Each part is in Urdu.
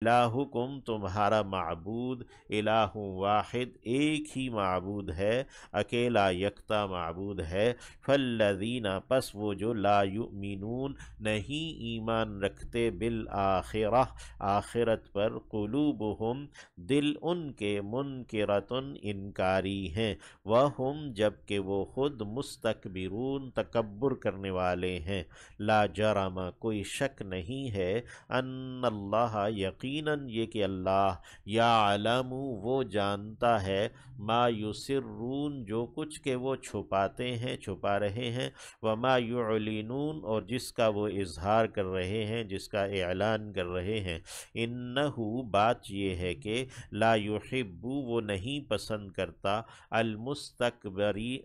الہکم تمہارا معبود الہ واحد ایک ہی معبود ہے، اکیلا یکتا معبود ہے، فالذین پس وہ جو لا یؤمنون نہیں ایمان رکھتے بالآخرہ آخرت پر، قلوبہم دل ان کے منکرتن انکاری ہیں، وہم جبکہ وہ خود مستکبرون تکبر کرنے والے ہیں، لا جرم کوئی شک نہیں ہے، ان اللہ یقیناً یہ کہ اللہ یعلم وہ جانتا ہے، ما یسرون جو کچھ کہ وہ چھپاتے ہیں چھپا رہے ہیں، وما یعلنون اور جس کا وہ اظہار کر رہے ہیں جس کا اعلان کر رہے ہیں، انہو بات یہ ہے کہ لا یحب وہ نہیں پسند کرتا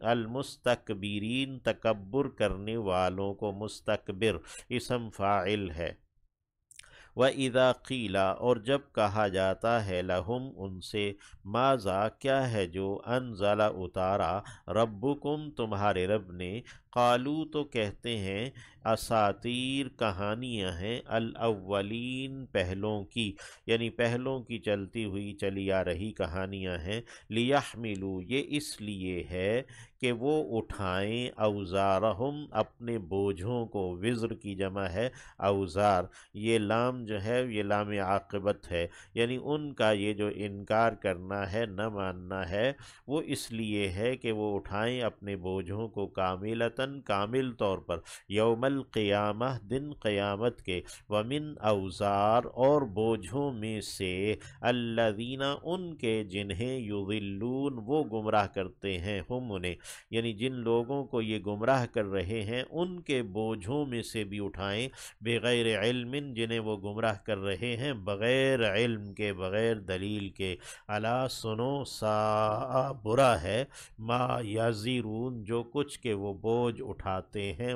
المستکبرین تکبر کرنے والوں کو، مستکبر اسم فاعل ہے۔ وَإِذَا قِيلَ اور جب کہا جاتا ہے لہم ان سے، ماذا کیا ہے جو انزل اتارا ربکم تمہارے رب نے، قالو تو کہتے ہیں اساطیر کہانیاں ہیں، الاولین پہلوں کی، یعنی پہلوں کی چلتی ہوئی چلی آ رہی کہانیاں ہیں، لیحملوا یہ اس لیے ہے کہ وہ اٹھائیں اوزارہم اپنے بوجھوں کو، وزر کی جمع ہے اوزار، یہ لام جو ہے یہ لام عاقبت ہے، یعنی ان کا یہ جو انکار کرنا ہے نہ ماننا ہے وہ اس لیے ہے کہ وہ اٹھائیں اپنے بوجھوں کو کاملتاً کامل طور پر، یوم القیامہ دن قیامت کے، ومن اوزار اور بوجھوں میں سے، الذین ان کے جنہیں یضلون وہ گمراہ کرتے ہیں، ہم انہیں یعنی جن لوگوں کو یہ گمراہ کر رہے ہیں ان کے بوجھوں میں سے بھی اٹھائیں، بغیر علم جنہیں وہ گمراہ کر رہے ہیں بغیر علم کے بغیر دلیل کے، الا سنو سا برا ہے، ما یزرون جو کچھ کہ وہ بوجھ اٹھاتے ہیں